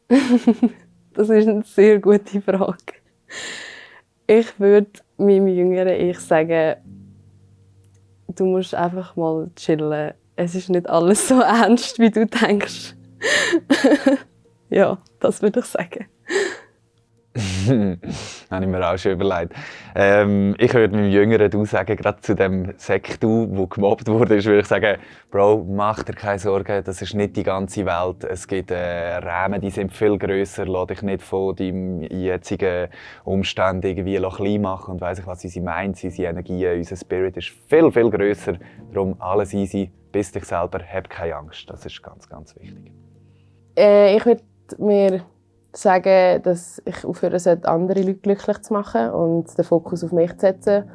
Das ist eine sehr gute Frage. Ich würde meinem jüngeren Ich sagen, du musst einfach mal chillen. Es ist nicht alles so ernst, wie du denkst. Ja, das würde ich sagen. Habe ich mir auch schon überlegt. Ich würde meinem jüngeren Du sagen, gerade zu dem Sekt-Du, der gemobbt wurde, würde ich sagen, Bro, mach dir keine Sorgen, das ist nicht die ganze Welt. Es gibt Rahmen, die sind viel grösser. Lass dich nicht von deinem jetzigen Umstand irgendwie klein machen und weiss ich was, unsere Minds, unsere Energien, unser Spirit ist viel, viel grösser. Darum alles easy, bist dich selber, hab keine Angst. Das ist ganz, ganz wichtig. Ich würde mir sagen, dass ich aufhören sollte, andere Leute glücklich zu machen und den Fokus auf mich zu setzen.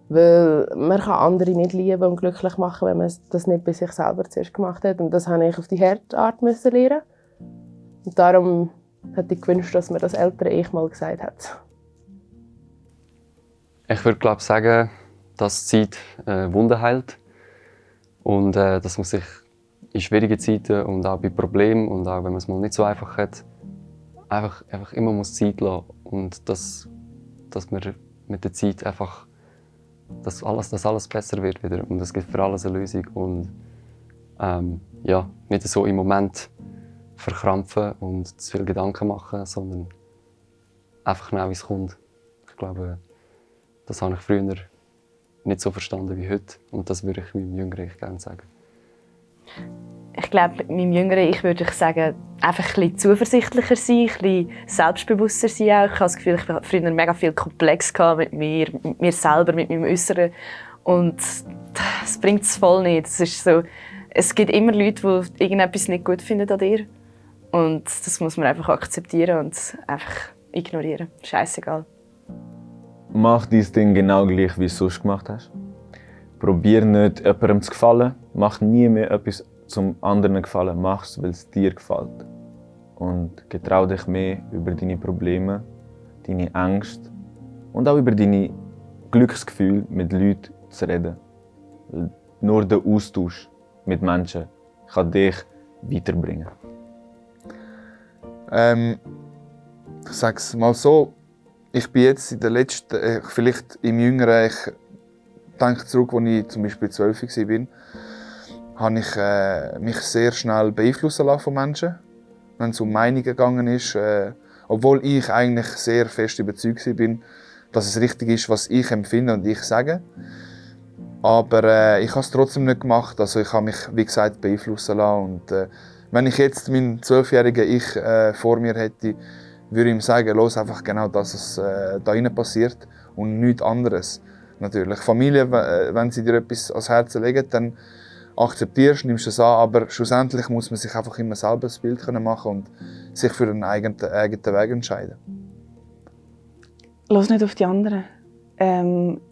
Weil man kann andere nicht lieben und glücklich machen, wenn man das nicht bei sich selber zuerst gemacht hat. Und das musste ich auf die harte Art lernen. Und darum hätte ich gewünscht, dass mir das ältere Ich mal gesagt hat. Ich würde sagen, dass Zeit Wunden heilt. Und dass man sich in schwierigen Zeiten und auch bei Problemen und auch wenn man es mal nicht so einfach hat, einfach immer muss Zeit lassen und dass man mit der Zeit einfach dass alles besser wird wieder und es gibt für alles eine Lösung und ja, nicht so im Moment verkrampfen und zu viel Gedanken machen, sondern einfach nehmen, wie es kommt. Ich glaube, das habe ich früher nicht so verstanden wie heute und das würde ich meinem Jüngeren Ich gerne sagen. Ich glaube, meinem Jüngeren Ich würde ich sagen, einfach ein bisschen zuversichtlicher sein, ein bisschen selbstbewusster sein. Auch. Ich habe das Gefühl, ich hatte früher mega viel Komplex mit mir selber, mit meinem Äußeren. Und das bringt es voll nicht. Es gibt immer Leute, die irgendetwas nicht gut finden an dir. Und das muss man einfach akzeptieren und einfach ignorieren. Scheissegal. Mach dein Ding genau gleich, wie du es sonst gemacht hast. Probier nicht, jemandem zu gefallen. Mach nie mehr etwas zum anderen gefallen. Mach es, weil es dir gefällt. Und getrau dich mehr über deine Probleme, deine Ängste und auch über deine Glücksgefühle mit Leuten zu reden. Nur der Austausch mit Menschen kann dich weiterbringen. Ich sage es mal so, ich bin jetzt in der letzten, vielleicht im Jüngeren, ich denke zurück, als ich zum Beispiel 12 war, habe ich mich sehr schnell beeinflussen lassen von Menschen, wenn es um Meinungen gegangen ist. Obwohl ich eigentlich sehr fest überzeugt war, dass es richtig ist, was ich empfinde und ich sage. Aber ich habe es trotzdem nicht gemacht. Also ich habe mich, wie gesagt, beeinflussen lassen. Und wenn ich jetzt meinen 12-jährigen Ich vor mir hätte, würde ich ihm sagen, los einfach genau das, was da innen passiert und nichts anderes. Natürlich. Familie, wenn sie dir etwas ans Herz legen, dann akzeptierst, nimmst es an, aber schlussendlich muss man sich einfach immer selber das Bild machen und sich für einen eigenen Weg entscheiden. Lass nicht auf die anderen.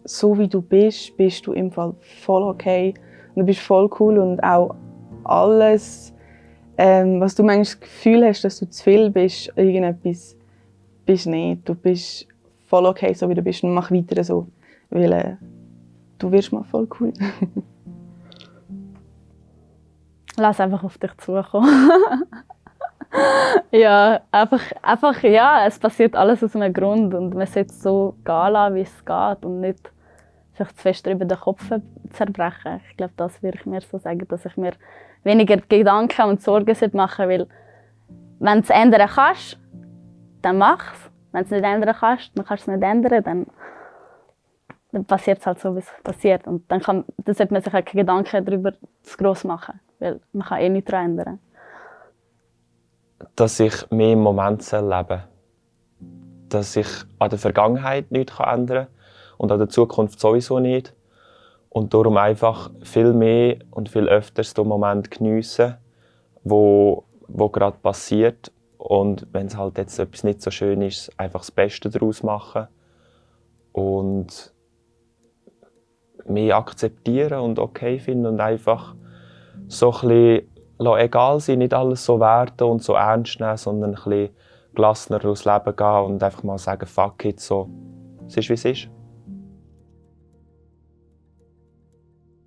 So wie du bist, bist du im Fall voll okay. Und du bist voll cool und auch alles, was du manchmal das Gefühl hast, dass du zu viel bist, irgendetwas, bist nicht. Du bist voll okay, so wie du bist und mach weiter so. Weil du wirst mal voll cool. Lass einfach auf dich zukommen. Ja, einfach, ja, es passiert alles aus einem Grund und man sollte es so gehen lassen, wie es geht und nicht sich zu fest über den Kopf zerbrechen. Ich glaube, das würde ich mir so sagen, dass ich mir weniger Gedanken und Sorgen machen sollte, weil wenn du es ändern kannst, dann mach es. Wenn du es nicht ändern kannst, dann kannst du es nicht ändern, dann passiert es halt so, wie es passiert. Und dann sollte man sich auch keine Gedanken darüber zu gross machen, weil man kann nichts daran ändern. Dass ich mehr im Moment leben soll. Dass ich an der Vergangenheit nichts ändern kann und an der Zukunft sowieso nicht. Und darum einfach viel mehr und viel öfter den Moment geniessen, wo gerade passiert. Und wenn es halt jetzt etwas nicht so schön ist, einfach das Beste daraus machen. Und mehr akzeptieren und okay finden und einfach so ein bisschen egal sein, nicht alles so werten und so ernst nehmen, sondern ein bisschen gelassener durchs Leben gehen und einfach mal sagen, fuck it, so, es ist wie es ist.